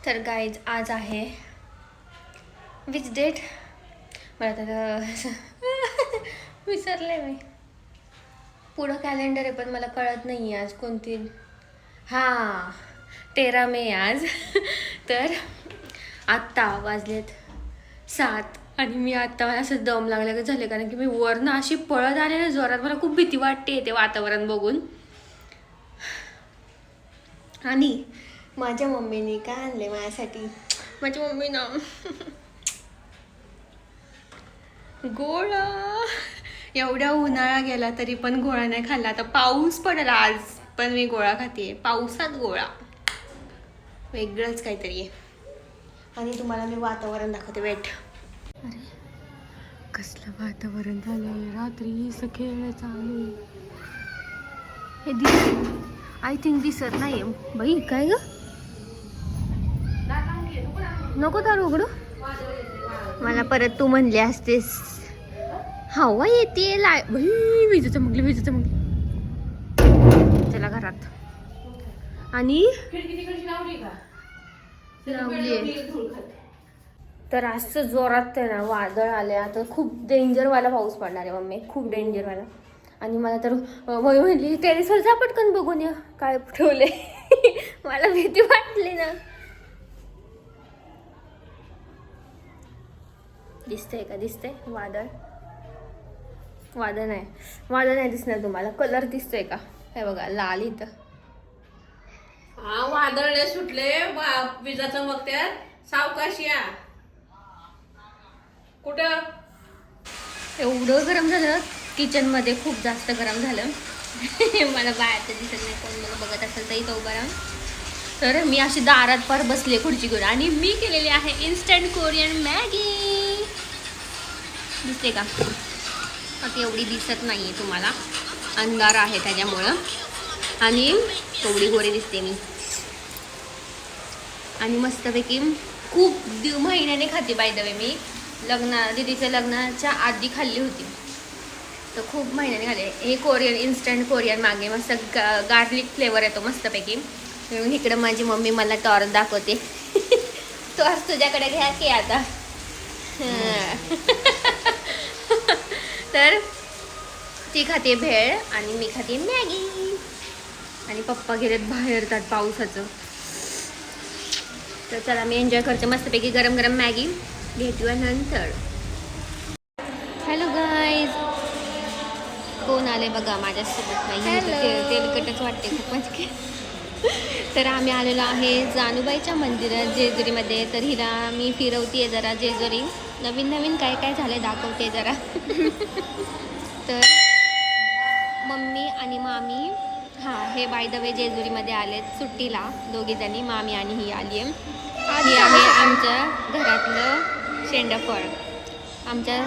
तर गाईज आज आहे विच डेट मला तर विसरले मी. पुढं कॅलेंडर आहे पण मला कळत नाही आज कोणती. हां 13 मे आज. तर आत्ता वाजलेत 7 आणि मी आत्ता मला असं दम लागल्याचं झाले कारण की मी वरनं अशी पळत आले ना जोरात. मला खूप भीती वाटते ते वातावरण बघून. आणि माझ्या मम्मीने काय आणले माझ्यासाठी. माझी मम्मी ना गोळा. एवढा उन्हाळा गेला तरी पण गोळा नाही खाल्ला. आता पाऊस पडला आज पण मी गोळा खाते. पावसात गोळा वेगळंच काहीतरी आहे. आणि तुम्हाला मी वातावरण दाखवते. वेट. अरे कसलं वातावरण झालंय. रात्री खेळ चालू. हे दिसत आय थिंक दिसत नाहीये बाई. काय ग नको दार उघडू. मला परत तू म्हणले असतेस हवा येते लाय. बाई विजेचं चमकली विजेचं चमकली. चला घरात. आणि तर असं जोरात आहे ना वादळ आले. आता खूप डेंजरवाला पाऊस पडणार आहे मम्मी. खूप डेंजरवाला. आणि मला तर मम्मी म्हणली टेरेसवर जा पटकन बघून या काय ठेवले. मला भीती वाटली ना. दिसतंय का. दिसतंय वादळ. वादळ नाही दिसणार तुम्हाला. कलर दिसतोय का. हे बघा लाल इथं. हा वादळ सुटले. विजा चमकत्यात. सावकाश या. कुठं एवढं गरम झालं किचन मध्ये. खूप जास्त गरम झालं. मला बाहेरचं दिसत नाही. कोण मला बघत असेल तर इथं उभं राहून. तर मी अशी दारात पार बसले खुर्ची घेऊन. आणि मी केलेली आहे इन्स्टंट कोरियन मॅगी. दिसते का. आता एवढी दिसत नाहीये तुम्हाला. अंधार आहे त्याच्यामुळं. आणि तेवढी गोरी दिसते मी. आणि मस्तपैकी खूप महिन्याने खाते बाय द वे मी. दीदीच्या लग्नाच्या आधी खाल्ली होती. तर खूप महिन्याने खाल्ले. हे कोरियन इन्स्टंट कोरियन मॅगी. मस्त गार्लिक फ्लेवर येतो मस्तपैकी. म्हणून इकडं माझी मम्मी मला टॉर्च दाखवते. टॉर्च तुझ्याकडे घ्या की आता. तर ती खाते भेळ आणि मी खाते मॅगी. आणि पप्पा गेलेत बाहेर त्यात पावसाचं. तर चला मी एन्जॉय करते मस्तपैकी गरम गरम मॅगी. भेटूया नंतर. Hello guys. कोण आले बघा माझ्यासोबत. नाही तेलकटच वाटते खूपच. तर आम्ही आलेलो आहे जानूबाईच्या मंदिरात जेजुरीमध्ये. तर हिला मी फिरवते जरा जेजुरी. नवीन नवीन काय काय झालं दाखवते जरा. तर मम्मी आणि मामी हे बाय द वे जेजुरीमध्ये आलेत सुट्टीला दोघीजणी. मामी आणि ही आली आहे. ही आहे आमच्या घरातलं शेंडफळ. आमच्या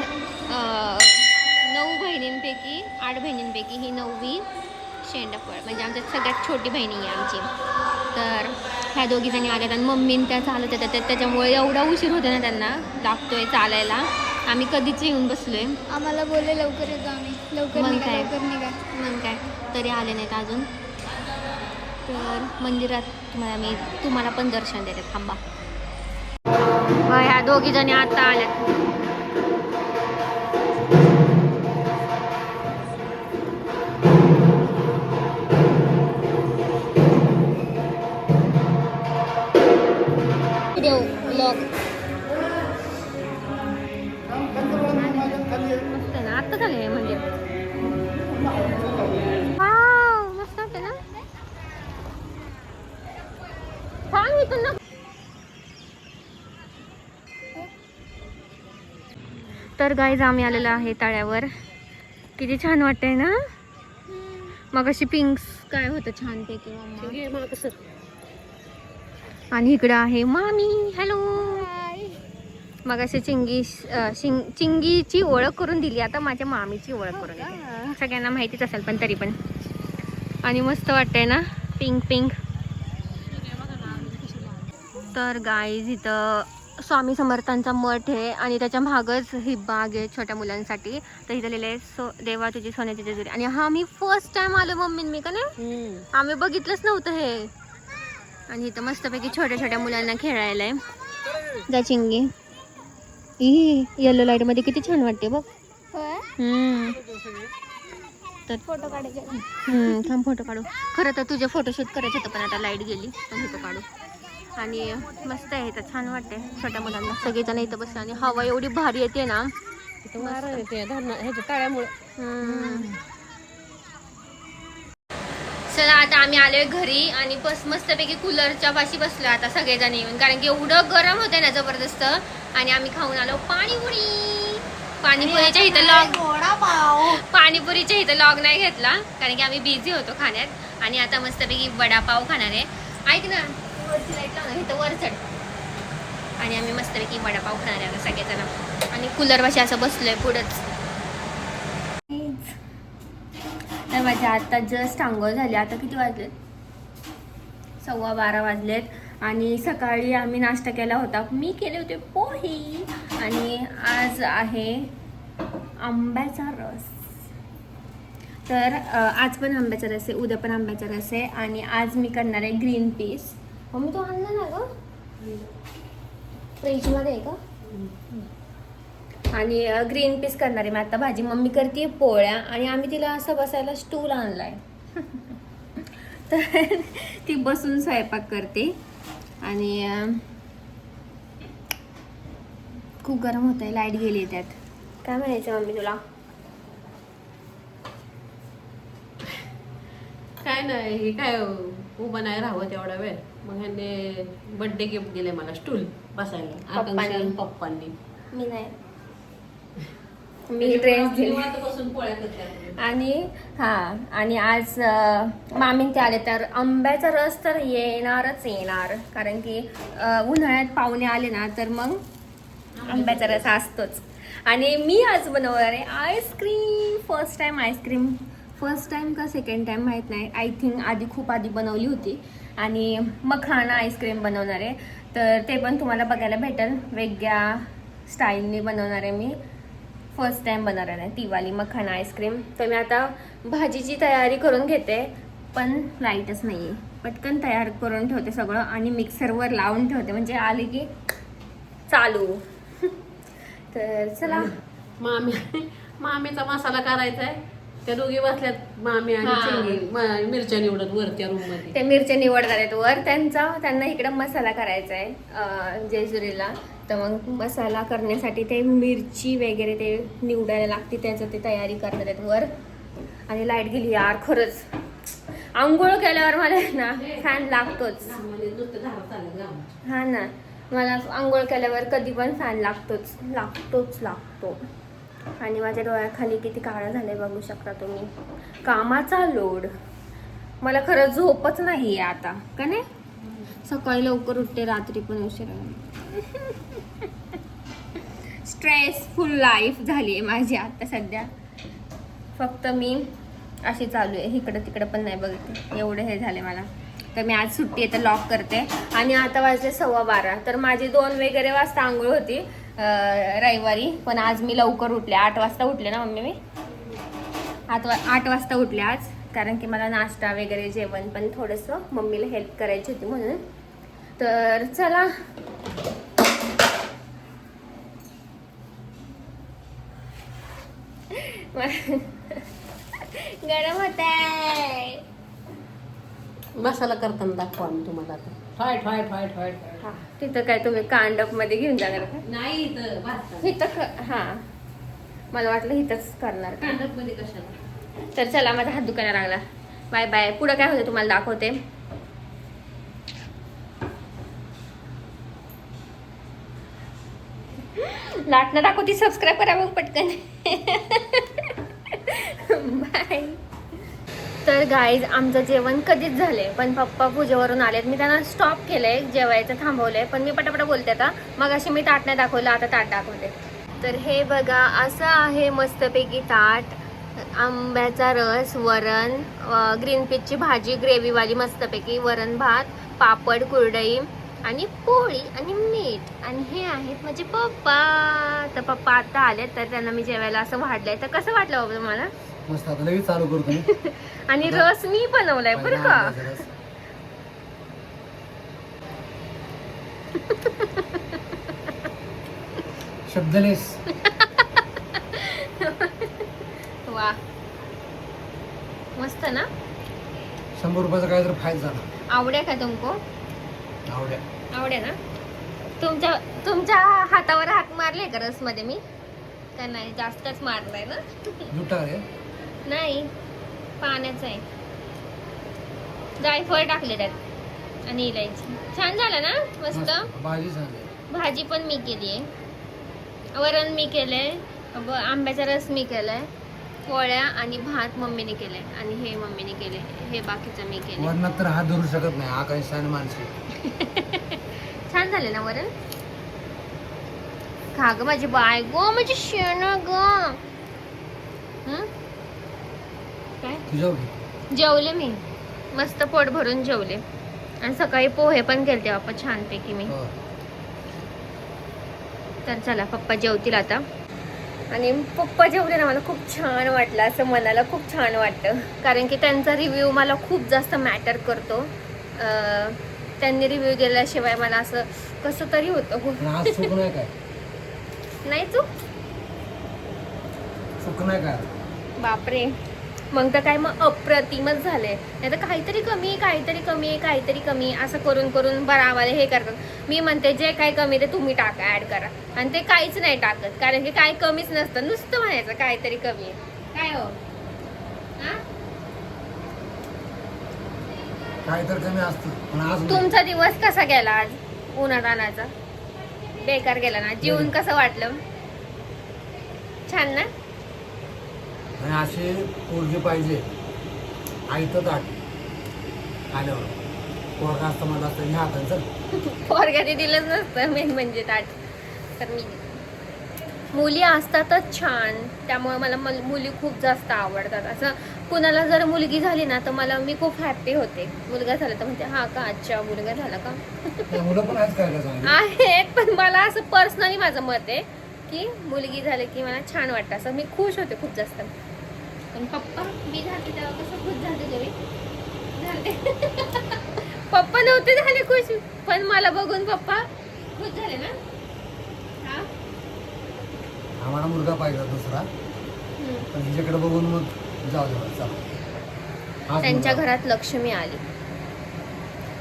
9 बहिणींपैकी 8 बहिणींपैकी ही 9वी शेंडफळ. म्हणजे आमच्यात सगळ्यात छोटी बहिणी आहे आमची. तर ह्या दोघीजणी आल्यात आणि मम्मीने त्या चालत येतात. त्याच्यामुळे एवढा उशीर होतो ना त्यांना लागतोय चालायला. आम्ही कधीच येऊन बसलोय. आम्हाला बोलले लवकर येतो आम्ही. लवकर निघा लवकर निघा. मग काय तरी आले नाहीत अजून. तर मंदिरात तुम्हाला पण दर्शन देते. थांबा. ह्या दोघी जणी आता आल्यात. व्हिडिओ ब्लॉग मस्त ना. आत्ता झाले हे मंदिर. मस्त वाटते ना. छान इथून ना. तर गाईज आम्ही आलेलो आहे तळ्यावर. किती छान वाटतंय ना. मग अशी पिंक्स काय होतं छान पैकी. आणि इकडं आहे मामी. हॅलो. मग अशी चिंगीची ओळख करून दिली. आता माझ्या मामीची ओळख करून दिली. सगळ्यांना माहितीच असेल पण तरी पण. आणि मस्त वाटतंय ना पिंक पिंक. तर गाईज इथं स्वामी समर्थांचा मठ आहे आणि त्याच्या मागच ही बाग आहे छोट्या मुलांसाठी. तर इथं लिहिलंय देवा तुझी सोन्याची जेजुरी. आणि मी फर्स्ट टाइम आलो मम्मी मी का नाही. आम्ही बघितलंच नव्हतं हे. आणि इथं मस्तपैकी छोट्या छोट्या मुलांना खेळायला आहे. जा चिंगी. ही येलो लाईट मध्ये किती छान वाटते बघ. होय तर फोटो काढायचे. थांब फोटो काढू. खरं तर तुझे फोटोशूट करायचे होतं पण आता लाईट गेली पण फोटो काढू. आणि मस्त आहे इथं छान वाटते छोट्या मुलांना. सगळेजण इथं बसले आणि हवा एवढी भारी येते ना. ह्याच्या तळ्यामुळे. चला आता आम्ही आलोय घरी आणि मस्तपैकी कूलरच्या पाशी बसलो आता सगळेजण येऊन, कारण की एवढं गरम होते ना जबरदस्त. आणि आम्ही खाऊन आलो पाणीपुरी. पाणीपुरीच्या इथं पाणीपुरीच्या इथं लॉग नाही घेतला कारण की आम्ही बिझी होतो खाण्यात. आणि आता मस्तपैकी वडापाव खाणार आहे. ऐक ना वरची लाईट लावणार इथं वर चढ. आणि आम्ही मस्तपैकी वडापाव खाणार आहे आता सगळेजण. आणि कूलर पाशी असं बसलोय पुढंच. तर माझ्या आता जस्ट आंघोळ झाली. आता किती वाजलेत? 12:15 वाजलेत. आणि सकाळी आम्ही नाश्ता केला होता. मी केले होते पोहे. आणि आज आहे आंब्याचा रस. तर आज पण आंब्याचा रस आहे, उद्या पण आंब्याचा रस आहे. आणि आज मी करणार आहे ग्रीन पीस. मम्मी तो आणला ना ग फ्रीजमध्ये आहे का? आणि ग्रीन पीस करणार आहे मी आता भाजी. मम्मी करते पोळ्या आणि आम्ही तिला असं बसायला स्टूल आणलाय. तर ती बसून स्वयंपाक करते. आणि खूप गरम होत आहे, लाईट गेली त्यात. काय म्हणायचं मम्मी तुला? काय नाही, हे काय उभं नाही राहावं तेवढा वेळ. मग ह्यांनी बर्थडे गिफ्ट दिले मला स्टूल बसायला. आकांक्षा आणि पप्पांनी. मी नाही, मी ड्रेस दिले. बसून पोळ्या करते. आणि आणि आज मामी ते आले तर आंब्याचा रस तर येणारच येणार. कारण की उन्हाळ्यात पाहुणे आले ना तर मग आंब्याचा रस असतोच. आणि मी आज बनवणार आहे ice cream. First time ice cream. First time का सेकंड टाइम माहीत नाही. आय थिंक खूप आधी बनवली होती. आणि मखाना आईस्क्रीम बनवणार आहे. तर ते पण तुम्हाला बघायला भेटेल. वेगळ्या स्टाईलने बनवणार आहे मी. फर्स्ट टाइम बनवणार आहे ती वाली मखाना आईस्क्रीम. तर मी आता भाजीची तयारी करून घेते. पण लाईटच नाही आहे. पटकन तयार करून ठेवते सगळं आणि मिक्सरवर लावून ठेवते म्हणजे आले की चालू. तर चला. मामीचा मसाला करायचा आहे. त्या दोघी बसल्यात, मामी आणि चिंगी मिरच्या निवडत वरच्या रूम मध्ये. ते मिरच्या निवडणार आहेत वर. त्यांना इकडं मसाला करायचा आहे जेजुरीला. तर मग मसाला करण्यासाठी ते मिरची वगैरे ते निवडायला लागते. त्याचं ते तयारी करणार आहेत वर. आणि लाईट गेली यार खरंच. आंघोळ केल्यावर मला ना फॅन लागतोच. हा ना, मला आंघोळ केल्यावर कधी पण फॅन लागतो. आणि माझ्या डोळ्याखाली किती काळं झालंय बघू शकता तुम्ही. कामाचा लोड. मला खरं झोपच नाही आहे आता का नाही. सकाळी लवकर उठते, रात्री पण उशिरा. स्ट्रेसफुल लाईफ झाली आहे माझी आता सध्या. फक्त मी अशी चालू आहे, इकडं तिकडं पण नाही बघते. एवढं हे झाले मला. तर मी आज सुट्टी आहे तर लॉक करते. आणि आता वाजले 12:15. तर माझी 2 वगैरे वाजता आंघोळ होती रविवारी. पण आज मी लवकर उठले. 8 वाजता उठले ना मम्मी. मी 8 वाजता उठले आज. कारण की मला नाश्ता वगैरे जेवण पण थोडंसं मम्मीला हेल्प करायची होती म्हणून. तर चला. गरम होत आहे. मसाला करताना दाखवा आम्ही तुम्हाला आता. ठॉय. तिथं काय तुम्ही कांडप मध्ये घेऊन जाणार का? नाही इथं हा मला वाटलं इथंच करणार. कांडप मध्ये कशाला. तर चला, माझा हात दुखायला लागला. Bye bye. पुढं काय होतं तुम्हाला दाखवते. लाटणं दाखवते. सबस्क्राईब करा मग पटकन. बाय. तर गाईज आमचं जेवण कधीच झाले. पण पप्पा पूजेवरून आलेत. मी त्यांना स्टॉप केलंय, जेवायचं थांबवलंय. पण मी पटापट बोलते आता. मग अशी मी ताट नाही दाखवलं, आता ताट दाखवते. तर हे बघा असं आहे मस्तपैकी ताट. आंब्याचा रस, वरण, ग्रीन पीसची भाजी ग्रेव्हीवाली मस्तपैकी, वरण भात, पापड, कुरडई आणि पोळी आणि मीठ. आणि हे आहेत माझे पप्पा. तर पप्पा आता आले तर त्यांना मी जेवायला असं वाढलंय. तर कसं वाटलं बाबा तुम्हाला? मस्त. आता लगेच चालू करतो मी. आणि रस मी बनवलाय बरं का. शब्दलेस. वा मस्त ना. 100 रुपयाचा काय तर फायदा झाला. आवड्या का तुमको? आवड्या. आवड्या ना. तुमच्या हातावर हाक मारले का रस मध्ये मी का नाही? जास्तच मारलाय ना. जुटा रे. नाही पाण्याचं आहे. जायफळ टाकले त्यात आणि इलायची. छान झालं ना. मस्त. भाजी झाली. भाजी पण मी केली आहे. वरण मी केलंय. आंब्याचा रस मी केलाय. पोळ्या आणि भात मम्मीने केलंय आणि हे मम्मीने केले. हे बाकीचं मी केले. वरणात तर हात धरू शकत नाही. हा काही सण माणसे. छान झाले ना वरण. खा ग माझी बायको माझी शेण ग. काय जेवले मी मस्त पोट भरून जेवले आणि सकाळी पोहे पण केले बाप्पा छानपैकी मी. तर चला पप्पा जेवतील आता. आणि पप्पा जेवले ना मला खूप छान वाटलं. असं मनाला खूप छान वाटतं कारण की त्यांचा रिव्ह्यू मला खूप जास्त मॅटर करतो. त्यांनी रिव्ह्यू दिल्याशिवाय मला असं कसं तरी होतं. आज चूक नाही काय. नाही चूक नाही काय. बापरे. मग तर काय मग अप्रतिमच झालंय. नाही तर काहीतरी कमी आहे काहीतरी कमी आहे काहीतरी कमी असं करून करून बरावाले हे करतात. मी म्हणते जे काय कमी ते तुम्ही टाका ऍड करा आणि ते काहीच नाही टाकत कारण की काय कमीच नसतं. नुसतं म्हणायचं काहीतरी कमी आहे. काय हो काय तर कमी असतं पण आज तुमचा दिवस कसा गेला आज? उन्हातानाचा बेकार गेला ना. जीवन कसं वाटलं? छान ना. आणि अशी पोरगी पाहिजे. आयतं ताट आल्यावर पोरगा असतं मला असतं ह्या हातांचं पोरग्याने दिलंच नसतं मेन म्हणजे ताट. तर मी मुली असतातच छान त्यामुळे मला मुली खूप जास्त आवडतात. असं कुणाला जर मुलगी झाली ना तर मी खूप हॅप्पी होते. मुलगा झाला तर म्हणते हा का अच्छा मुलगा झाला का. मुलं पण आहेत काय काय आहेत पण मला असं पर्सनली माझं मत आहे की मुलगी झाली की मला छान वाटतं. असं मी खुश होते खूप जास्त. पण पप्पा मी झाले तेव्हा कसं खुश झाले तुम्ही झाले. पप्पा नव्हते झाले खुश पण मला बघून पप्पा खुश झाले ना. हा आम्हाला मुलगा पाहिजे दुसरा पण हिच्याकडे बघून मग जाऊ दे चला. त्यांच्या घरात लक्ष्मी आली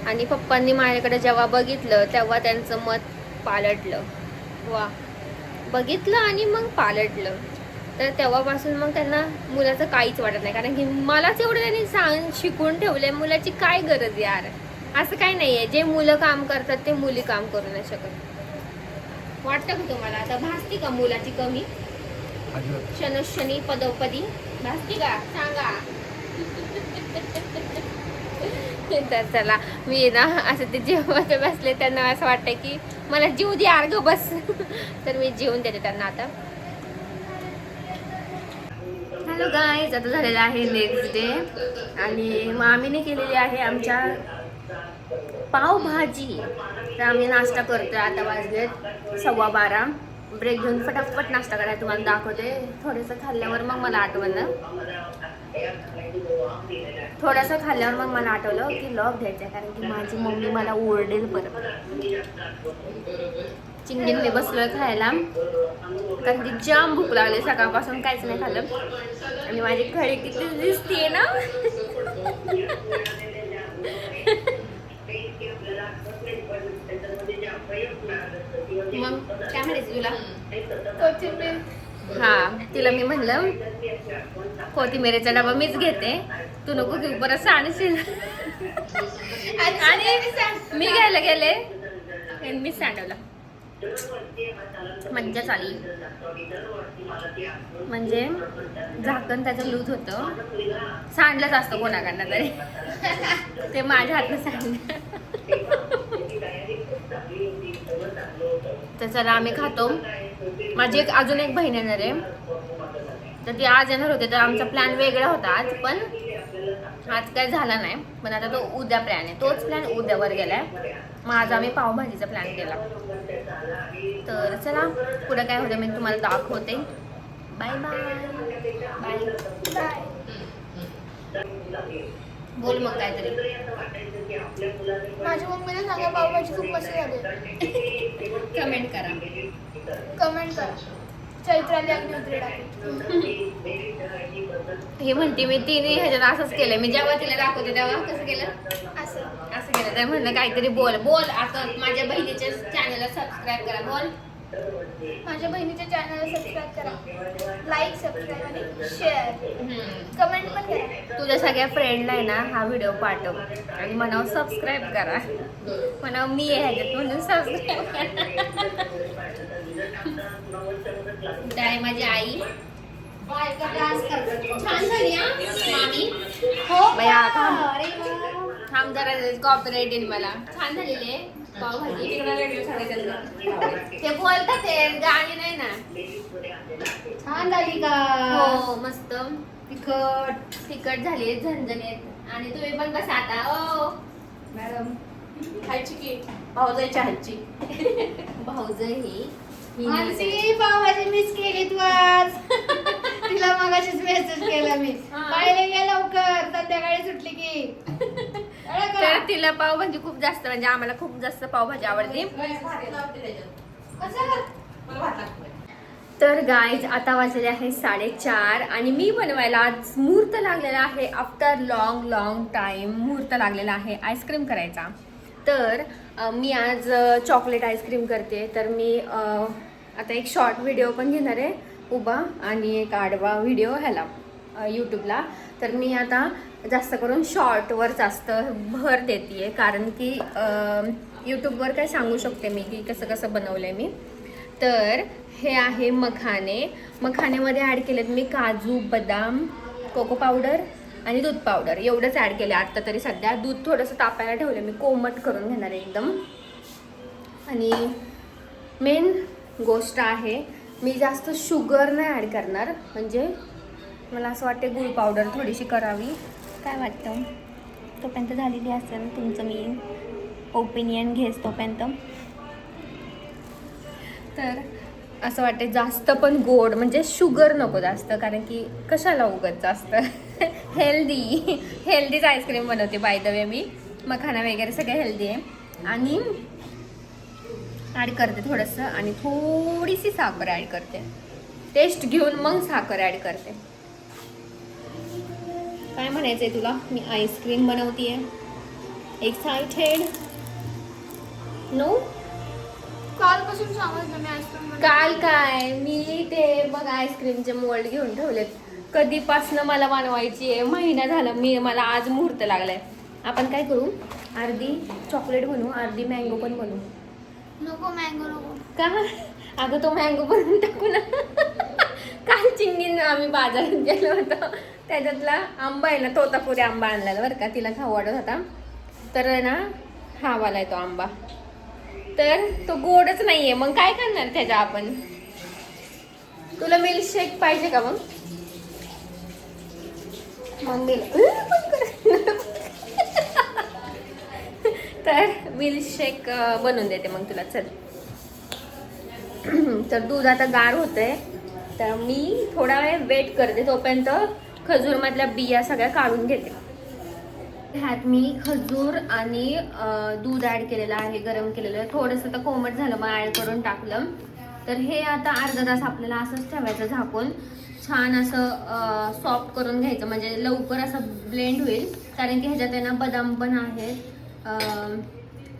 आणि पप्पांनी माझ्याकडे जेव्हा बघितलं तेव्हा त्यांचं मत पालटलं. वा बघितलं आणि मग पालटलं. तर तेव्हापासून मग त्यांना मुलाचं काहीच वाटत नाही कारण की मलाच एवढं त्यांनी शिकवून ठेवलंय. मुलाची काय गरज यार. असं काही नाहीये. जे मुलं काम करतात ते मुली काम करू नाही शकत. वाटतं का तुम्हाला आता भासती का मुलाची कमी? शनोशनी पदोपदी भासती का सांगा. तर चला मी ना असं ते जेवण बसले त्यांना असं वाटतं की मला जीव दे अर्ग बस. तर मी जेवून देते त्यांना आता. हॅलो गाईज आता झालेलं आहे नेक्स्ट डे आणि मामीने केलेली आहे आमच्या पावभाजी. तर आम्ही नाश्ता करतोय. आता वाजलेत 12:15. ब्रेक घेऊन फटाफट नाश्ता करायला तुम्हाला दाखवते. थोडंसं खाल्ल्यावर मग मला आठवलं की लॉग घ्यायचं कारण की माझी मम्मी मला ओरडेल परत. चिंगीन मी बसलोय खायला कारण की जाम भूक लागली. सकाळपासून काहीच नाही खाल्लं आणि माझी घडी किती दिसतीये ना. मग काय म्हणायचं तुला? हा तिला मी म्हणलं कोथिंबीरचा डबा मीच घेते तू नको घेऊ परत सांडशील. आणि मी घ्यायला गेले मी सांडवला. मज्जा चालली म्हणजे झाकण त्याचं लूज होतं. सांडलंच असतं कोणाकडनं तरी. ते माझ्या हातनं सांडलं. तर चला आम्ही खातो. माझी अजून एक बहीण येणार आहे तर ती आज येणार होते. तर आमचा प्लॅन वेगळा होता आज पण आज काय झाला नाही. पण आता तो उद्या प्लॅन आहे. तोच प्लॅन उद्यावर गेलाय. मग आज आम्ही पावभाजीचा प्लॅन केला. तर चला पुढे काय होतं मी तुम्हाला दाखवते. Bye bye bye bye. बोल मग काहीतरी. माझ्या मम्मीला सांगा पावभाजी खूप मस्त झाली. कमेंट करा. कमेंट करा. चैत्राली अग्निहोत्री टाकून. हे म्हणते मी तिने ह्याच्यात असंच केलंय. मी जेव्हा तिला दाखवते तेव्हा कसं केलं, असं असं केलं. तर म्हणलं काहीतरी बोल बोल. आता माझ्या बहिणीच्या चॅनलला सबस्क्राईब करा. बोल. माझ्या बहिणीच्या चॅनलला सबस्क्राईब करा. लाईक, सबस्क्राईब आणि शेअर. कमेंट पण करा. तुझ्या सगळ्या फ्रेंडला आहे ना हा व्हिडिओ पाठव आणि म्हणावं सबस्क्राईब करा. म्हणावं मी आहे ह्याच्यात म्हणून सबस्क्राईब करा. काय माझी आई छान झाली हा मामी. हो बया थांब जरा कॉपीराइट येईल मला. छान झालेली आहे पावभाजी. ते बोलतात ते गाणी नाही ना. छान झाली का? हो मस्त तिखट तिखट झाली झणझणीत. आणि तुम्ही पण कसा आता ओ मॅडम. खायची की भाऊजाईच्या हातची. भाऊज ही मानसी पावभाजी मिस केली तू आज. तिला मगाशीच मेसेज केला मी. पाहिले गे लवकर, संध्याकाळी सुटली की. कळलं का? तर तिला पावभाजी खूप जास्त म्हणजे आम्हाला खूप जास्त पावभाजी आवडते. कसं? तर गाईज आता वाजलेले आहे 4:30 आणि मी बनवायला आज मुहूर्त लागलेला आहे. आफ्टर लॉंग टाइम मुहूर्त लागलेला आहे आईस्क्रीम करायचा. तर मी आज चॉकलेट आईस्क्रीम करते. तर मी आता एक शॉर्ट व्हिडिओ पण घेणार आहे उभा आणि एक आडवा व्हिडिओ ह्याला यूट्यूबला. तर मी आता जास्त करून शॉर्टवर जास्त भर देते आहे कारण की यूट्यूबवर काय सांगू शकते मी की कसं कसं बनवलं आहे मी. तर हे आहे मखाने. मखानेमध्ये ॲड केलेत मी काजू, बदाम, कोको पावडर आणि दूध पावडर एवढंच ॲड केलं आत्ता तरी सध्या. दूध थोडंसं तापायला ठेवलं मी. कोमट करून घेणार आहे एकदम. आणि मेन गोष्ट आहे मी जास्त शुगर नाही ॲड करणार. म्हणजे मला असं वाटते गुळ पावडर थोडीशी करावी. काय वाटतं तोपर्यंत झालेली असेल तुमचं मी ओपिनियन घेस तोपर्यंत. तर असं वाटते जास्त पण गोड म्हणजे शुगर नको जास्त कारण की कशाला उगत जास्त. हेल्दीच आईस्क्रीम बनवते बाय द वे मी. मखाना वगैरे सगळं हेल्दी आहे. आणि ॲड करते थोडंसं आणि थोडीशी साखर ॲड करते. टेस्ट घेऊन मग साखर ॲड करते. काय म्हणायचं आहे तुला? मी आईस्क्रीम बनवते आहे. एक्सायटेड? नो? कालपासून सांगत मी आईस्क्रीम. काल काय मी ते बघ आईस्क्रीमचे मोल्ड घेऊन ठेवलेत. कधीपासनं मला बनवायची आहे. महिना झाला. मला आज मुहूर्त लागलाय. आपण काय करू? अर्धी चॉकलेट बनवू, अर्धी मँगो पण बनवू. नको मँगो नको. का? अगं तो मँगो बनवून टाकू ना. काल चिंगीनं आम्ही बाजारात गेलो होतो. त्याच्यातला आंबा आहे ना तोतापुरी आंबा आणलेला बरं का. तिला खाऊ वाटत होता. तर ना हा वाला आहे तो आंबा. तर तो गोडच नाहीये. मग काय करणार त्याचा आपण? तुला मिल्कशेक पाहिजे का मग? तर मिल्कशेक बनवून देते मग तुला. चल. तर दूध आता गार होतंय. तर मी थोडा वेळ वेट करते. तोपर्यंत खजूरमधल्या बिया सगळ्या काढून घेते. ह्यात मी खजूर आणि दूध ॲड केलेलं आहे. गरम केलेलं आहे. थोडंसं तर कोमट झालं मग ॲड करून टाकलं. तर हे आता अर्धा तास आपल्याला असंच ठेवायचं झाकून. छान असं सॉफ्ट करून घ्यायचं म्हणजे लवकर असं ब्लेंड होईल. कारण की ह्याच्यात आहे ना बदाम पण आहेत.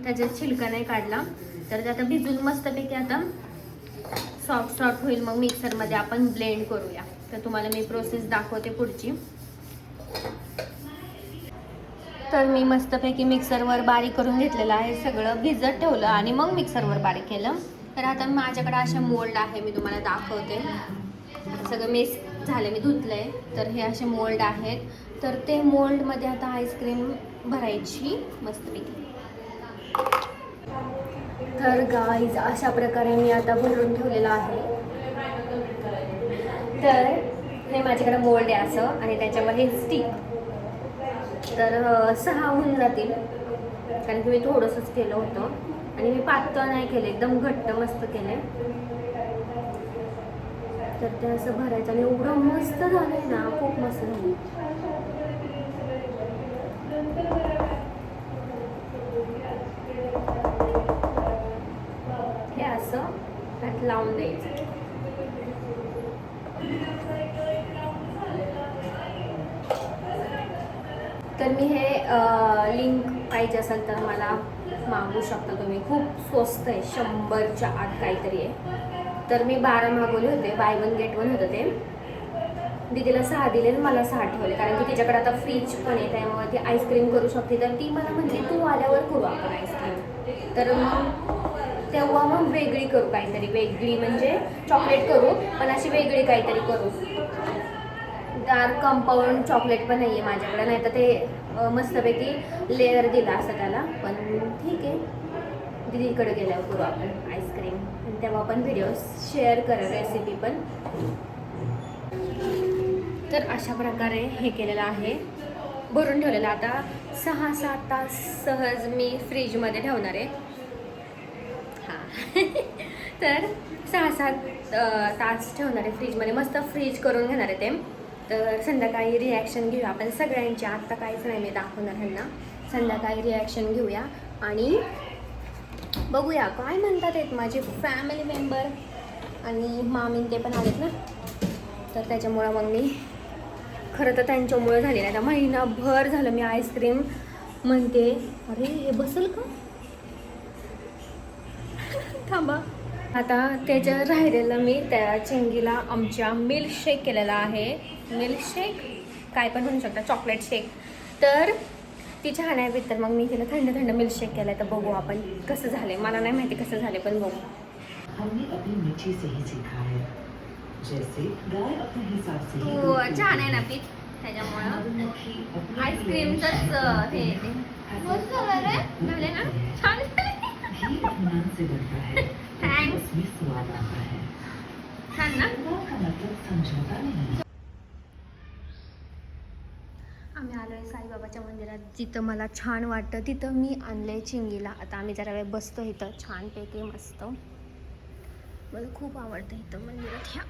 त्याच्यात छिलका नाही काढला. तर ते आता भिजून मस्तपैकी आता सॉफ्ट होईल. मग मिक्सरमध्ये आपण ब्लेंड करूया. तर तुम्हाला मी प्रोसेस दाखवते पुढची. तर मी मस्तपैकी मिक्सरवर बारीक करून घेतलेलं आहे. सगळं भिजत ठेवलं आणि मग मिक्सरवर बारीक केलं. तर आता माझ्याकडे असे मोल्ड आहे. मी तुम्हाला दाखवते. सगळं मिक्स झालं. मी धुतलंय. तर हे असे मोल्ड आहेत. तर ते मोल्डमध्ये आता आईस्क्रीम भरायची मस्तपैकी. तर गाईज अशा प्रकारे मी आता भरून ठेवलेलं आहे. तर हे माझ्याकडे मोल्ड आहे असं आणि त्याच्यावर हे स्टिक. तर 6 होऊन जातील कारण की मी थोडंसंच केलं होतं आणि मी पातळ नाही केलं. एकदम घट्ट मस्त केले. तर ते असं भरायचं आणि एवढं मस्त झालंय ना. खूप मस्त झालं. असं त्यात लावून द्यायचं. तर मी हे लिंक पाहिजे असेल तर मला मागू शकता तुम्ही. खूप स्वस्त आहे, 100च्या आत काहीतरी आहे. तर मी 12 मागवले होते, बाय 1 गेट 1 होतं ते. दीदीला 6 दिले, मला 6 ठेवले, कारण की तिच्याकडे आता फ्रीज पण आहे, त्यामुळे ती आईस्क्रीम करू शकते. तर ती मला म्हटली तू आल्यावर करू आपण आईस्क्रीम. तर मग तेव्हा मग वेगळी करू काहीतरी, वेगळी म्हणजे चॉकलेट करू, पण अशी वेगळी काहीतरी करू. डार्क कंपाऊंड चॉकलेट पण नाही आहे माझ्याकडे, नाही तर ते मस्तपैकी लेअर दिला असतं त्याला. पण ठीक आहे, दीदीकडे गेल्यावर करू आपण आईस्क्रीम, आणि तेव्हा पण व्हिडिओ शेअर करा, रेसिपी पण. तर अशा प्रकारे हे केलेलं आहे, भरून ठेवलेलं. आता 6-7 तास सहज मी फ्रीजमध्ये ठेवणार आहे. हां तर 6-7 तास ठेवणार आहे फ्रीजमध्ये, मस्त फ्रीज करून घेणार आहे ते. तर संध्याकाळी रिॲक्शन घेऊया आपण सगळ्यांची. आत्ता काहीच नाही मी दाखवणार ह्यांना, संध्याकाळी रिॲक्शन घेऊया आणि बघूया काय म्हणतात आहेत माझे फॅमिली मेंबर. आणि मामीन ते पण आलेत ना, तर त्याच्यामुळं मग मी खरं तर त्यांच्यामुळं झालेलं आहे. आता महिनाभर झालं मी आईस्क्रीम म्हणते. अरे हे बसेल का, थांबा. आता त्याच्या राहिलेलं मी त्या चिंगीला आमच्या मिल्कशेक केलेला आहे. मिल्कशेक काय पण म्हणू शकता, चॉकलेट शेक. तर ती छान आहे, तर मग मी तिला थंड थंड मिल्कशेक केलं. तर बघू आपण कसं झालं, मला नाही माहिती कसं झालं, पण बघू. हमने अपनी मिर्ची से ही सीखा है, जैसे गाय अपने हिसाब से ही हो छान आहे ना पीठ, त्याच्यामुळं आईस्क्रीमचंच हे येते. मस्त झालं रे. झाले ना, छान घी इत्मीनान से बनता है, थँक्स. उसमें स्वाद आता है. छान ना. स्वाद का मतलब समझौता नहीं. आम्ही आलो आहे साईबाबाच्या मंदिरात, जिथं मला छान वाटतं तिथं मी आणलं आहे चिंगीला. आता आम्ही जरा वेळ बसतो इथं छानपैकी मस्त. मला खूप आवडतं इथं मंदिरात. ह्या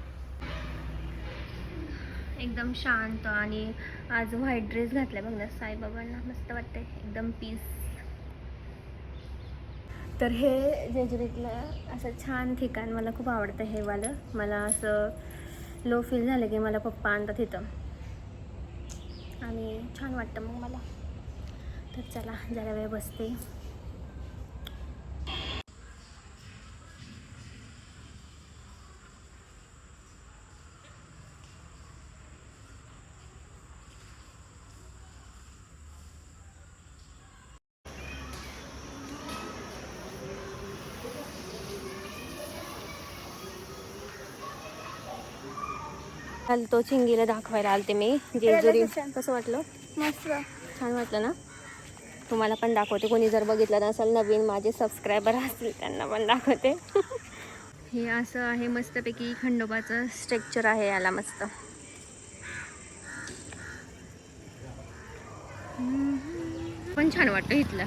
एकदम शांत, आणि आज व्हाईट ड्रेस घातला बघ ना साईबाबांना, मस्त वाटते एकदम पीस. तर हे जेजुरीतलं असं छान ठिकाण मला खूप आवडतं हे वालं. मला असं लो फील झालं की मला पप्पा आणतात इथं, आणि छान वाटतं मग मला. तर चला जरा वेळ बसते. तो चिंगीला दाखवायला आलते मी जेजुरी. कसं वाटलं? मस्त. छान वाटलं ना. तुम्हाला पण दाखवते, कोणी जर बघितलं नसेल, नवीन माझे सबस्क्रायबर असतील त्यांना पण दाखवते. हे असं आहे मस्तपैकी खंडोबाचं स्ट्रक्चर आहे याला मस्त. पण छान वाटतं इथलं,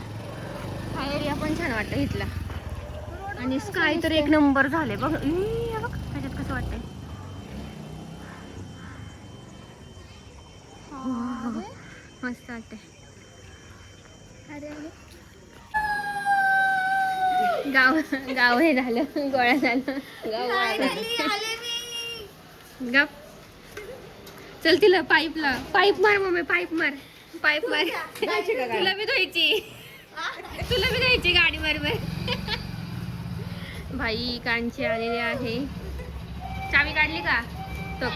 हा एरिया पण छान वाटतं इथला. आणि स्काय तर एक नंबर झाले बघ. बघ त्याच्यात कसं वाटतंय. मस्त वाटते. गाव गाव हे झालं, गोळा झालं, गप. चल तिला पाईप मार मम्मी, पाईप मार. तुला बी धुवायची गाडी बरोबर. भाई कांची आलेली आहे. चावी काढली का तो,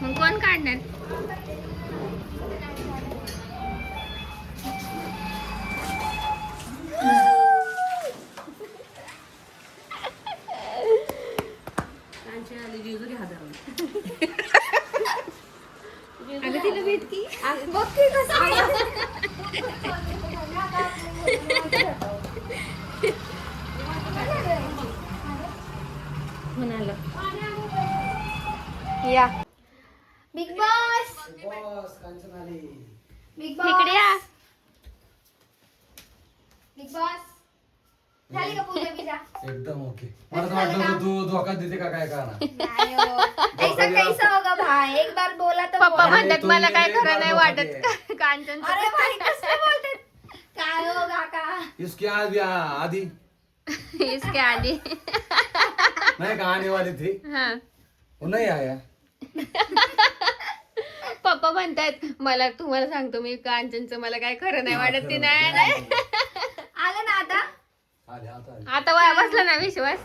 मग कोण काढणार? अगं तिला भेट की बघ की कसं म्हणाल. या बिग बॉस. बॉस कांचन आली. बिग इकडे या. बिग बॉस झाली का पूजा बिजा? एकदम ओके. मला तर वाटलं तू धोका देते का काय का ना. नाही हो. ऐसा कैसा होगा भाई, एक बार बोला तो पप्पा बोला. म्हणतात मला काय तुम्ही खरं नाही धोका वाटत कांचन. अरे भाई कसं बोलतात, काय हो काका. इसके आधी इसके आली नहीं कहानी वाली थी हा वो नहीं आया. पप्पा म्हणतात मला तुम्हाला सांगतो मी कांचनचं मला काय खरं नाही वाटत ती नाही नाही. आलं ना आता आले आता आले. आता वाया बसला ना विश्वास.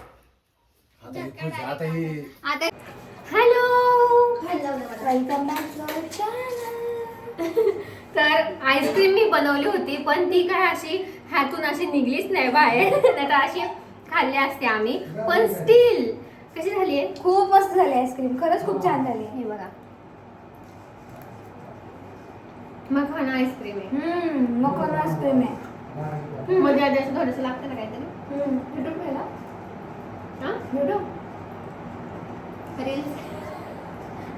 आता ही खुश आता ही आता hello welcome back to our channel. तर आईस्क्रीम मी बनवली होती पण ती काय अशी ह्यातून अशी निघलीच नाही बाहेर नाही तर अशी खाल्ली असते आम्ही पण स्टील कशी झाली आहे खूप मस्त झाली आईस्क्रीम खरंच खूप छान झाली. हे बघा मखाना आईस्क्रीम आहे मकोन आईस्क्रीम आहे. मध्ये आधी असं थोडंसं लागतं ना काहीतरी युट्यूब पहिला हा युट्यूब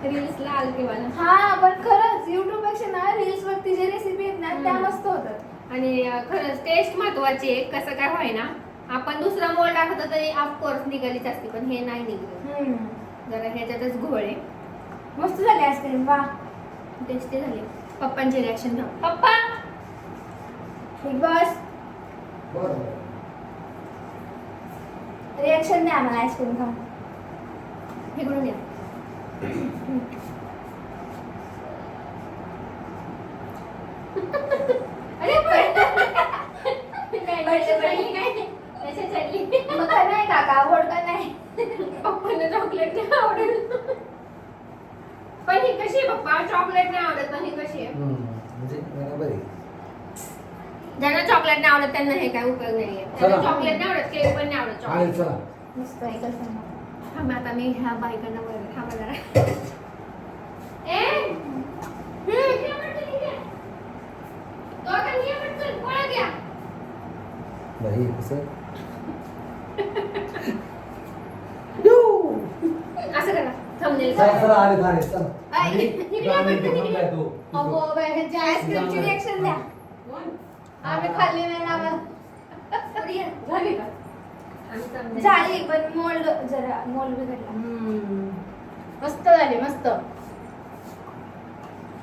रील्सला आलं की मला हा पण खरंच युट्यूब पेक्षा ना रील्स वरती जे रेसिपी आहेत ना त्या मस्त होतात. आणि खरंच टेस्ट महत्वाची आहे कसं काय व्हायना आपण दुसरा मोल टाकतो तरी ऑफकोर्स निघालीच असते पण हे नाही निघलं जरा ह्याच्यातच घोळ आहे. मस्त झाली आईस्क्रीम वा. टेस्टी झाली. पप्पांचे रिॲक्शन घ्या पप्पा बिग बॉस रिएक्शन द्या आम्हाला आईस्क्रीम खाऊन. इकडून या अरे मका नाही काका आवड का नाही. पप्पांना चॉकलेट नाही आवडत पण ही कशी आहे पप्पा चॉकलेट नाही आवडत पण ही कशी आहे म्हणजे बरोबर आहे. ज्यांना चॉकलेट नाही आवडत त्यांना हे काय उपयोग नाहीये त्यांना चला. चॉकलेट नाही आवडत केक पण नाही आवडत आले चॉकलेट चला. मस्त आहे कसं. थांबा आता मी ह्या बायकांना बघ थांबा जरा ए हे म्हटलं ठीक आहे दोघांनी हे म्हटलं गोळा घ्या बाई कसं असं करा थंबनेल चला चला आले आले चला. आई, आणि इकडे गाणे बघ, घेऊन जाय तू. अहो ह्याची आईस्क्रीमची रिएक्शन द्या. आम्ही खाल्ली नाही ना आम्हाला. पुढे या. झाली का आणि thumbnail. झाली पण मोल्ड जरा मोल्ड बिघडला. मस्त झाली मस्त.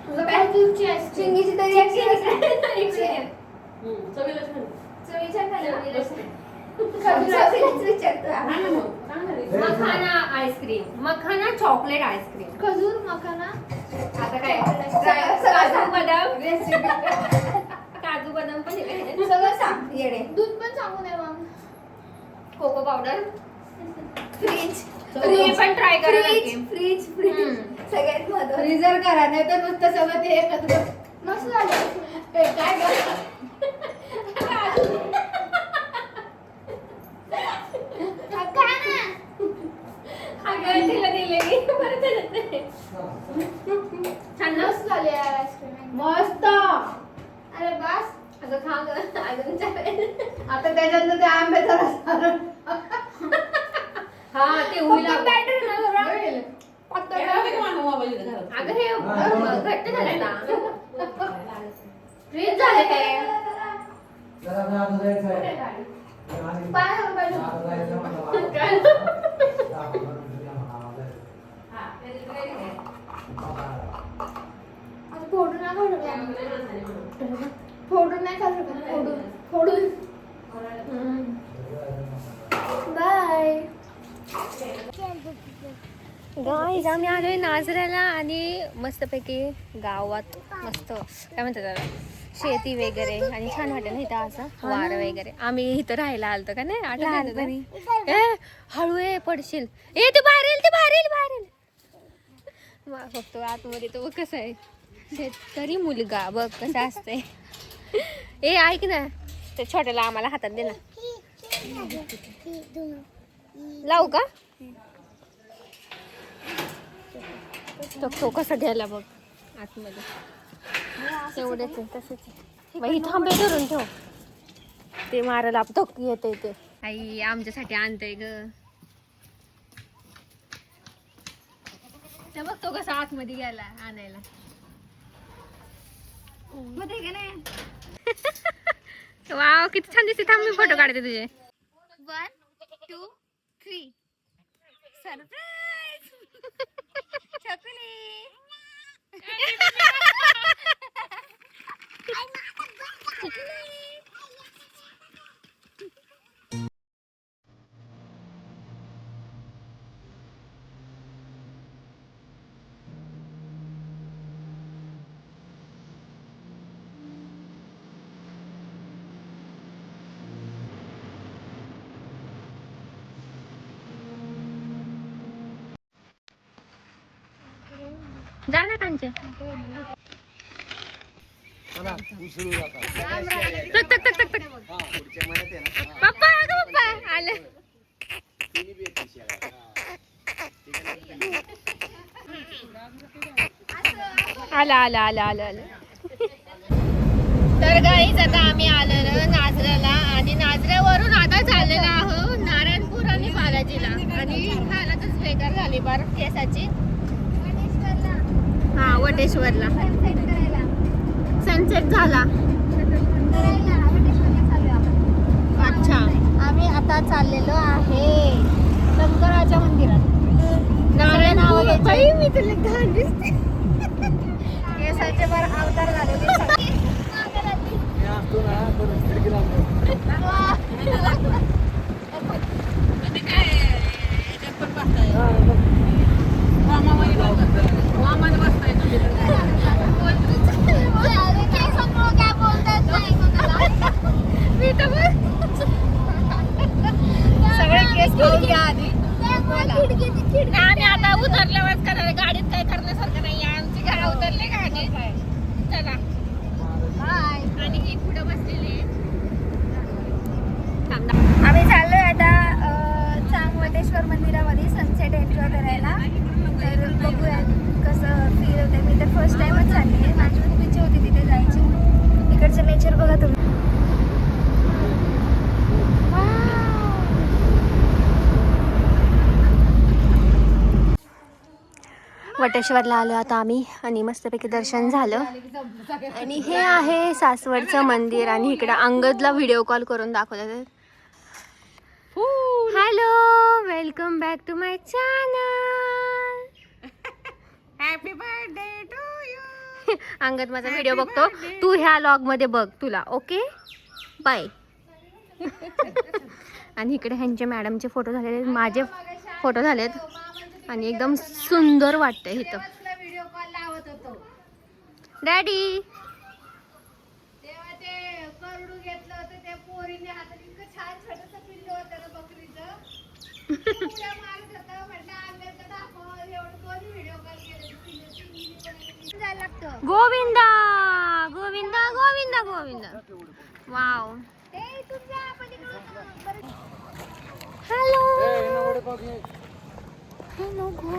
तुझं काय तुझची आईस्क्रीम चिंगीची तर रिएक्शन चवीला छान. चवीच्या खाल्ली. चवीलाच चवीलाच विचारतो. छान आहे मग. चांगलं आहे. मखाना आईस्क्रीम मखाना चॉकलेट आईस्क्रीम खजूर मखाना आता काय सगळं काजू बदाम रेसिपी काजू बदाम पण आहे. सगळं सांग येडे. दूध पण सांगू नये मग. कोको पावडर फ्रीज तुम्ही पण ट्राय करा नक्की. फ्रीज फ्रीज हम्म. सगळ्यात महत्त्वाचं फ्रीजर करा नाही तर नुसतं सगळं ते एकत्र मस्त झालं. ते काय अगं तिला दिले की परत येत नाही. छान ना? मस्त झाली आईस्क्रीम मस्त. अरे बस अगं खा गं. अजून चालेल. आता त्याच्यात ते आंब्याचा रस हा ते होईल फक्त अगं. बॅटर ना जरा. फक्त काय होतं की मला मोबाईल इथं घरात? अगं हे घट्ट झालं ना फ्रीज झाले ते चला आता आता जायचं आहे. आणि पाय घालून पाहिजे. आता जायचं म्हणलं मला. काय? दाखव बरं तुझ्या मनाला. आता फोडून नाही खाऊ शकत. फोडून नाही खाऊ शकत. फोडून बाय. गाईज आम्ही आलोय नाझऱ्याला आणि मस्तपैकी गावात मस्त काय म्हणतात त्याला शेती वगैरे आणि छान वाटेल ना इथं असं वारं वगैरे आम्ही इथं राहायला आलतो का नाही आठवण ए हळू ये पडशील ए ते बाहेर येईल ते बाहेर येईल बाहेर येईल बघतो आतमध्ये तो बघ कसं आहे शेतकरी मुलगा बघ कसं असतंय ए ऐक ना ते छोट्याला आम्हाला हातात दे ना लावू का तो कसा घ्यायला बघ आतमध्ये तेवढेच आहे तसंच आहे बाई थांबे धरून ठेव ते मारायला तो येते ते आई आमच्यासाठी आणतंय ग ते बघ तो कसा आतमध्ये गेला आणायला वाव किती छान दिसते थांब मी फोटो काढते तुझे 1 2 3 सरप्राईज चकली जा ना कांचे. चला उसळू आता. तक तक तक तक तक. पप्पा अगं पप्पा आलं. आला आला आला आला आला. तर गाईज आता आम्ही आलेलो नाझऱ्याला आणि नाझऱ्यावरून आता चाललेलो आहो नारायणपूर आणि बालाजीला आणि हालतच बेकार झाली बार केसाची. हा वटेश्वरला सनसेट झाला. अच्छा आम्ही आता चाललेलो आहे शंकराच्या मंदिरात. नारायण नाव घ्यायचं. बाई मी तुला घाण दिसते. केसाचे बार अवतार झाले. मी असतो ना तर खिडकीला असतो. सगळे केस खाऊन घ्या आधी. आम्ही आता उतरल्यावरच करणार गाडीत काय करण्यासारखं नाही आमची गाडी उतरले गाडी. चला आणि ही पुढे बसलेली आहे. आम्ही चाललोय आता चांगवटेश्वर मंदिरामध्ये सनसेट एन्जॉय करायला. तर बघूया कसं फील होते. मी तर फर्स्ट टाइमच चालली आहे. माझी खूप इच्छा होती तिथे जायची. इकडचं नेचर बघा तुम्ही. वटेश्वरला आलो आता आम्ही आणि मस्तपैकी दर्शन झालं. आणि हे आहे सासवडचं मंदिर आणि इकडे अंगदला व्हिडिओ कॉल करून दाखवलं. Hello welcome back to my channel. Happy birthday to you. Angad माझा व्हिडिओ बघतो. तू ह्या लॉग मध्ये बघ तुला. Okay bye. आणि इकडे ह्यांचे मॅडमचे फोटो झालेले माझे फोटो झालेत आणि एकदम सुंदर वाटतंय इथं. व्हिडिओ कॉल लावत होतो डॅडी. तेव्हा ते करडू घेतलं होतं त्या पोरीने हातात. इतकं छान छोटंसं पिल्लू होतं ना बकरीचं. उड्या मारत होतं. म्हटलं आंब्याचं दाखव. एवढं दोन व्हिडिओ कॉल केले. पिल्लू जायला लागतं. गोविंदा गोविंदा गोविंदा गोविंदा. वाव. ए तुझ्या आपण इकडं हॅलो.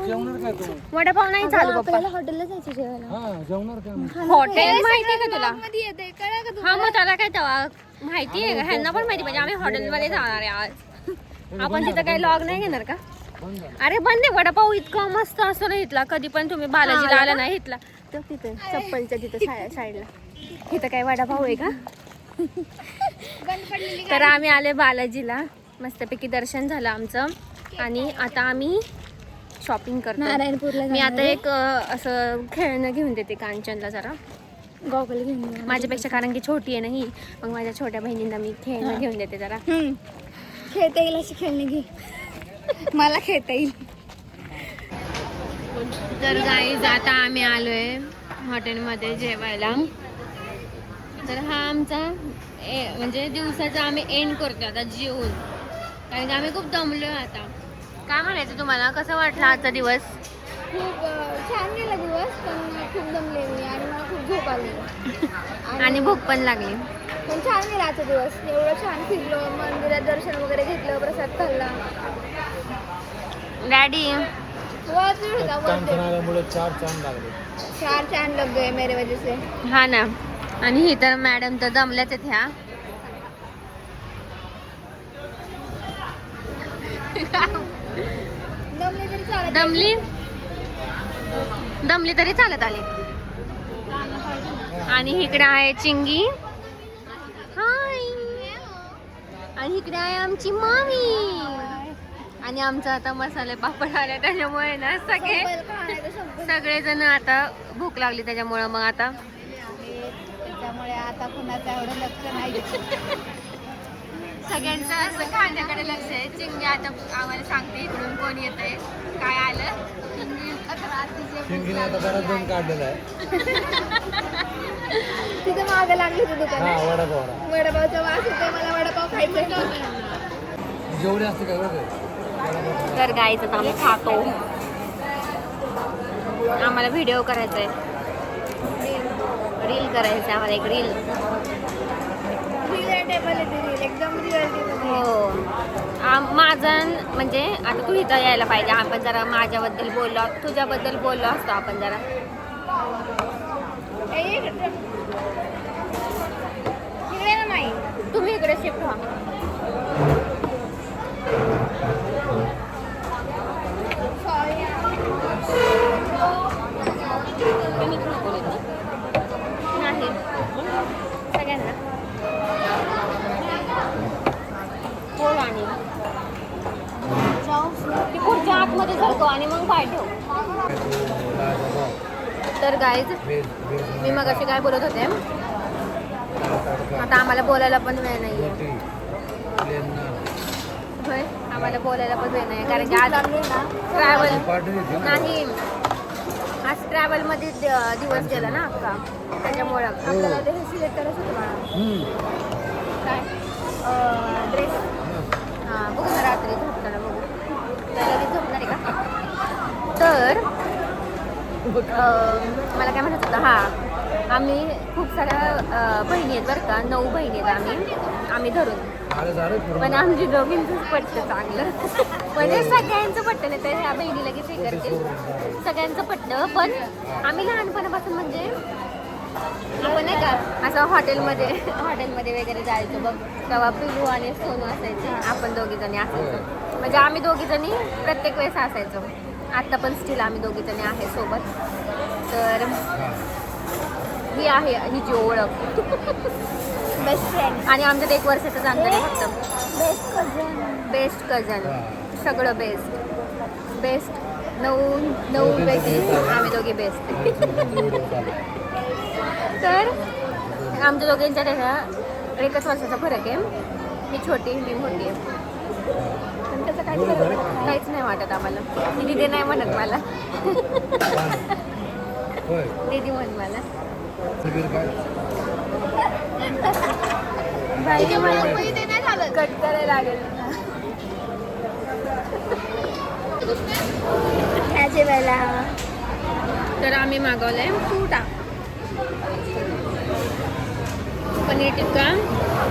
जेवणार काय तू? वडापाव नाही चालू पप्पा. हॉटेलला जायचं जेवायला. हा जेवणार काय? हॉटेल माहितीये का तुला? मध्ये येते कळलं का हा मग त्याला काय तेव्हा माहिती आहे का ह्यांना पण माहिती पाहिजे. आम्ही हॉटेलमध्ये जाणार आहे आज. आपण तिथं काही लॉग नाही घेणार का? अरे बंद आहे. वडापाव इतका मस्त असतो ना इथला. कधी पण तुम्ही बालाजीला आला नाही इथला तर तिथे चप्पलच्या तिथं साईडला इथं काय वडापाव आहे का? तर आम्ही आले बालाजीला. मस्तपैकी दर्शन झालं आमचं आणि आता आम्ही शॉपिंग करतो. नारायणपूरला मी आता एक असं खेळणं घेऊन देते कांचनला जरा. गॉगल घेऊन माझ्यापेक्षा कारण की छोटी आहे नाही. मग माझ्या छोट्या बहिणींना मी खेळणं घेऊन देते जरा. खेळता येईल अशी खेळणी घे. मला खेळता येईल. तर गाईज आता आम्ही आलोय हॉटेलमध्ये जेवायला. तर हा आमचा म्हणजे दिवसाचा आम्ही एंड करतो आता जेवून. कारण की आम्ही खूप दमलोय आता. काय म्हणायचं तुम्हाला? कसं वाटलं आजचा दिवस? खूप छान गेला दिवस. पण खूप दमले मी आणि मला खूप झोप आली. आणि भूक पण लागली. पण छान गेला आजचा दिवस. एवढं छान फिरलो. मंदिरात दर्शन वगैरे घेतलं. प्रसाद खाल्ला. डॅडी चार चांद लागले. चार चांद लग गए मेरे वजह से. हा ना. आणि ही तर मॅडम तर दमल्याच आहेत ह्या. दमले तरी चालत. दमली तरी चालत आली. आणि इकडे आहे चिंगी. हाय. आणि इकडे आहे आमची मामी. आणि आमचा आता मसाले पापड आले त्याच्यामुळे ना सगळेजण आता भूक लागली त्याच्यामुळे मग आता त्यामुळे आता कुणाचं एवढं लक्ष नाही. सगळ्यांचं असं खाण्याकडे लक्ष आहे. चिंगी आता आम्हाला सांगते इकडून कोण येत आहे काय आलं. चिंगीने आता बराच दोन काढलेला आहे. तिथे मागे लागली होती दुकान. हा वडापाव. वडापावचा वास येतोय. मला वडापाव खायचा. जेवढे असते काय बघ. तर गाईचं आम्ही खातो. आम्हाला व्हिडिओ करायचा आहे, रील करायचं आहे आम्हाला, एक रील. रिलेटेबल आहे ते रील, एकदम रिअलिटी. हो. माझं म्हणजे आता तू इथं यायला पाहिजे, आपण जरा माझ्याबद्दल बोललो, तुझ्याबद्दल बोललो असतो आपण जरा. इकडे ना माई. तुम्ही इकडे शिफ्ट व्हा. सॉरी. नाही सगळ्यांना बोल आणि ती पुढच्या आतमध्ये सरकव आणि मग पाय ठेव. तर गाईज मी मगाशी काय बोलत होते, आता आम्हाला बोलायला पण वेळ नाही आहे. होय, आम्हाला बोलायला पण वेळ नाही कारण की आज ट्रॅव्हल नाही, आज ट्रॅव्हलमध्ये दिवस गेला ना अक्का, त्याच्यामुळं आपल्याला ते सिलेक्ट करत होतं मला. काय ड्रेस? हां बघू ना, रात्री झोपताना बघू. तर लगेच झोपणार आहे का? तर मला काय म्हणत होतं, हां आम्ही खूप साऱ्या बहिणी आहेत बरं का, 9 बहिणी आहेत आम्ही धरून. पण आमची दोघींचंच पटतं चांगलं. म्हणजे सगळ्यांचं पटतं, नाही तर ह्या बहिणी लगेच हे करते, सगळ्यांचं पटतं. पण आम्ही लहानपणापासून म्हणजे आपण नाही का असं हॉटेलमध्ये वगैरे जायचो बघ, तेव्हा पिलू आणि सोनू असायचे, आपण दोघीजणी असायचो. म्हणजे आम्ही दोघीजणी प्रत्येक वेळेस असायचो. आत्ता पण स्टील आम्ही दोघीजणी आहे सोबत. तर ही आहे हिची ओळख, बेस्ट फ्रेंड आणि आमच्यात 1 वर्षाचं अंतर आहे फक्त. बेस्ट कझन, सगळं बेस्ट 9 पैकी आम्ही दोघी बेस्ट. तर आमच्या दोघींच्या त्याच्या 1 वर्षाचा फरक आहे. मी छोटी, मी मोठी आहे. पण त्याचं काहीच नाही वाटत आम्हाला. ती दिदी नाही म्हणत मला, दीदी म्हण मला. बाई मला ते नाही झालं. कट करायला लागेल. ह्या जेवायला तर आम्ही मागवलंय फ्रुटा, पनीर टिक्का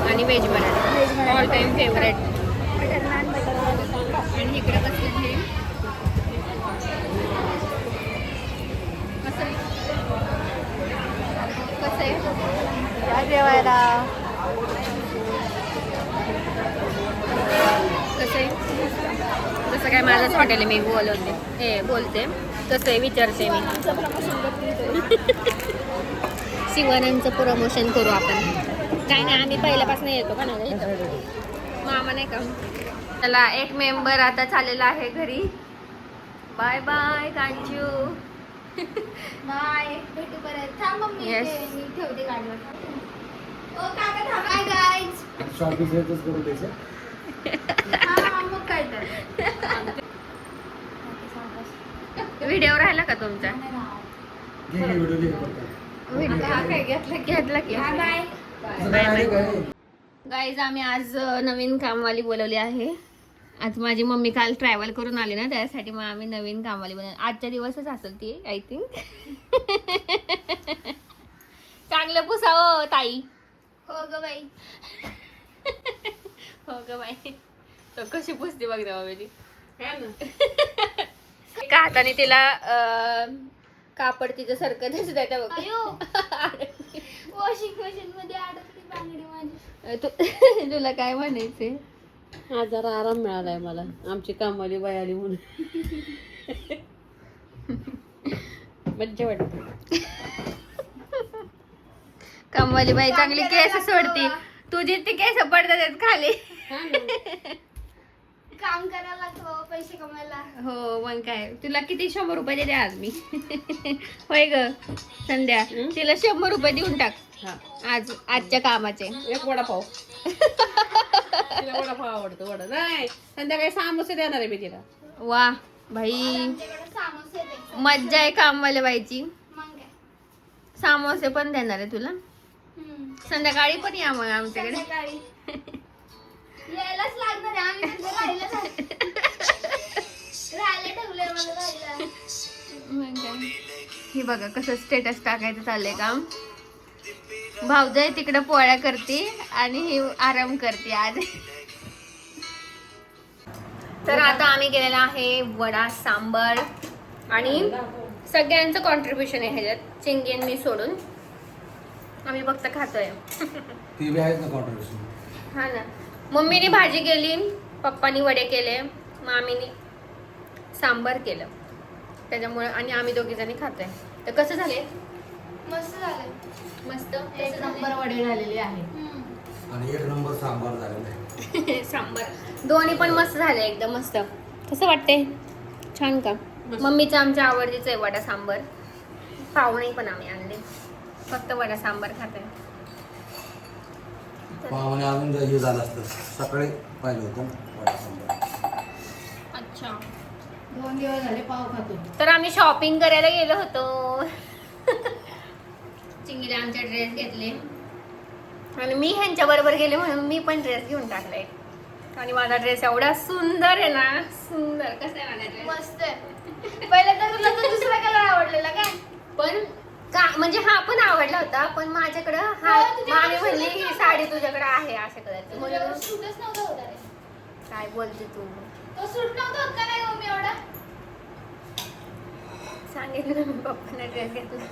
आणि व्हेज बटाटा, all time favourite. Butter naan, आणि इकडे बसले हे कसं आहे ह्या जेवायला कसं आहे, कसं काय माझंच हॉटेल आहे, मी बोलते कसं आहे विचारते मी. शिवानांचं प्रमोशन करू आपण. काय नाही, आम्ही पहिल्यापासून येतो का नाही इथं, मामा नाही का. चला, एक मेंबर आता चाललेला आहे घरी. Bye bye कांचू. बाय, भेटू परत. थांब मम्मी, Yes. मी ठेवते गाडीवर. ओ काका थांब. Bye guys. शॉपिंग येतच करून द्यायचं. हा मग काय तर. व्हिडिओ राहिला का तुमचा? घेतला की. बाय. गाईज आम्ही आज नवीन कामवाली बोलवली आहे. आज माझी मम्मी काल ट्रॅव्हल करून आली ना, त्यासाठी मग आम्ही नवीन कामवाली बोलवली. आजच्या दिवसच असेल ती, आय थिंक. चांगलं पुसावं ताई. हो ग बाई. हो ग बाई. तो कशी पुसते बघ ना मम्मी ती. काय का हाताने तिला कापड तिचं सारखं दिसत आहे त्या बघ. अयो. वॉशिंग मशीन मध्ये अडकली बांगडी माझी. तुला काय म्हणायचंय? आज जरा आराम मिळालाय मला, आमची कामवाली बाई आली म्हणून. मज्जा वाटते. कामवाली बाई चांगली केस सोडती, तुझी ती केस पडतात खाली. काम करायला लागतो पैसे कमवायला. हो मग काय, तुला किती 100 रुपये दिले आज मी. होय ग संध्या, तिला 100 रुपये देऊन टाक आजच्या कामाचे. एक वडापाव. तिला वडापाव आवडतो. नाही, संध्याकाळी समोसे देणार आहे मी तिला. वा भाई, आमच्याकडे समोसे द्यायचे. मज्जा आहे कामवाल्या बाईची. मग काय. समोसे पण देणार आहे तुला. संध्याकाळी पण या मग आमच्याकडे. संध्याकाळी यायलाच लागणार आहे. आम्ही तिथे राहिलं ठेवलंय मला राहायला. मग काय. ही बघा कसं स्टेटस टाकायचं चाललंय काम. भाऊजाई तिकडं पोळ्या करते आणि ही आराम करते आज. तर आता आम्ही केलेला आहे वडा सांबर आणि सगळ्यांचं कॉन्ट्रीब्युशन आहे ह्याच्यात, चिंगी आणि मी सोडून. आम्ही फक्त खातोय. ती बी आहेच ना कॉन्ट्रीब्युशन. हा ना. मम्मीने भाजी केली, पप्पानी वडे केले, मामीने सांबर केलं त्याच्यामुळे, आणि आम्ही दोघी जणी खातोय. तर कसं झाले? मस्त झालं. मस्त. एक नंबर वडे झालेले आहे. आणि 1 नंबर सांबार झालेला आहे. सांबर दोन्ही पण मस्त झाले, एकदम मस्त. कसं वाटते? छान का? मम्मीचं आमच्या आवडीचं आहे वडा सांबर. पाहुणे पण आम्ही आणले, फक्त वडा सांबर खाते. पाहुणे अजून हे झालं असतं, सकाळी पाहिलं होतं वडा सांबार. अच्छा. 2 दिवस झाले पाव खातो. तर आम्ही शॉपिंग करायला गेलो होतो. चिंगीला आमचे ड्रेस घेतले आणि मी ह्यांच्या बरोबर गेले म्हणून मी पण ड्रेस घेऊन टाकलाय. आणि माझा ड्रेस एवढा सुंदर आहे ना, सुंदर. कसा आहे माझा ड्रेस? मस्त आहे. पहिला तर तुला तो दुसरा कलर आवडलेला काय? पण का म्हणजे हा पण आवडला होता, पण माझ्याकडं हा हो, तुझ्याकडे मामी म्हणली सूटच ही नव्हता. साडी तुझ्याकडे आहे अशा कलरची. तुझ्यावर म्हणून सूटच नव्हता होता रे. काय बोलते तू? तो सूट नव्हता होत का नाही मम्मी एवढा? सांगितलं मी पप्पाने ड्रेस घेतला.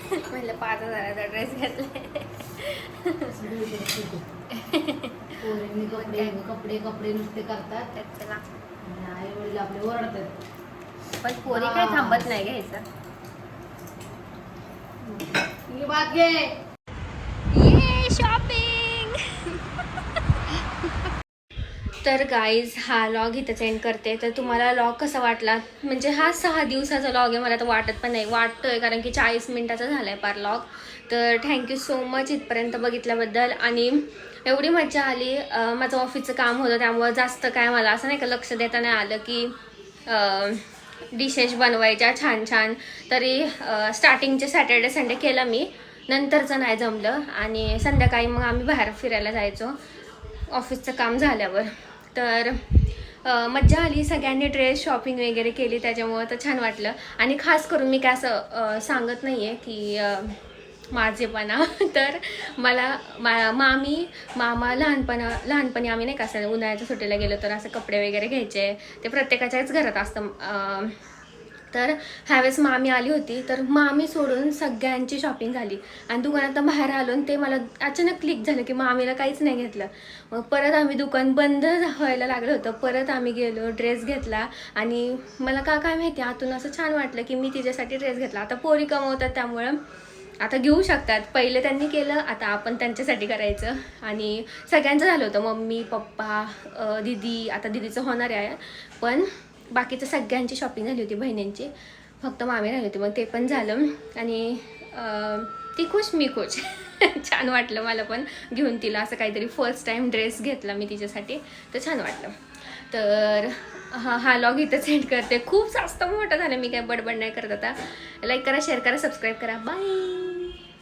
म्हणलं 5,000चा ड्रेस घेतलाय. पोरींनी कपडे कपडे नुसते करतात. त्याला आणि आई वडील आपले ओरडतात. पण पोरी काय थांबत नाही घ्यायचं. ही बात घे. ये शॉपिंग. तर गाईज हा लॉग इथंच एंड करते. तर तुम्हाला लॉग कसा वाटला? म्हणजे हा 6 दिवसाचा लॉग आहे, मला तर वाटत पण नाही. वाटतोय कारण की 40 मिनिटाचा झाला आहे पार लॉग. तर थँक्यू सो मच इथपर्यंत बघितल्याबद्दल. आणि एवढी मजा आली. माझं ऑफिसचं काम होतं त्यामुळं जास्त काय मला असं नाही का लक्ष देता नाही आलं की डिशेस बनवायच्या छान छान. तरी स्टार्टिंगचे सॅटर्डे संडे केलं मी, नंतरचं नाही जमलं. आणि संध्याकाळी मग आम्ही बाहेर फिरायला जायचो ऑफिसचं काम झाल्यावर. तर मज्जा आली. सगळ्यांनी ड्रेस शॉपिंग वगैरे केली त्याच्यामुळं तर छान वाटलं. आणि खास करून मी काय असं सांगत नाही आहे की माझेपणा. तर मला मामा लहानपणी आम्ही नाही का असं उन्हाळ्याच्या सुट्टीला गेलो तर असं कपडे वगैरे घ्यायचे, ते प्रत्येकाच्याच घरात असतं. तर ह्यावेळेस मामी आली होती, तर मामी सोडून सगळ्यांची शॉपिंग झाली. आणि दुकानात बाहेर आलो आणि ते मला अचानक क्लिक झालं की मामीला काहीच नाही घेतलं. मग परत आम्ही दुकान बंद व्हायला लागलं होतं, परत आम्ही गेलो, ड्रेस घेतला. आणि मला काय माहिती आतून असं छान वाटलं की मी तिच्यासाठी ड्रेस घेतला. आता पोरी कमवतात त्यामुळं आता घेऊ शकतात. पहिले त्यांनी केलं, आता आपण त्यांच्यासाठी करायचं. आणि सगळ्यांचं झालं होतं, मम्मी पप्पा दीदी, आता दीदीचं होणार आहे. पण बाकीचं सगळ्यांची शॉपिंग झाली होती बहिणींची, फक्त मामी राहिली होती. मग ते पण झालं आणि ती खुश मी खुश. छान वाटलं मला पण घेऊन तिला असं काहीतरी. फर्स्ट टाईम ड्रेस घेतला मी तिच्यासाठी, तर छान वाटलं. तर हा लॉग इथं सेंड करते. खूप जास्त मोठा झालं, मी काय बडबड नाही करत आता. लाईक करा, शेअर करा, सबस्क्राईब करा. बाय.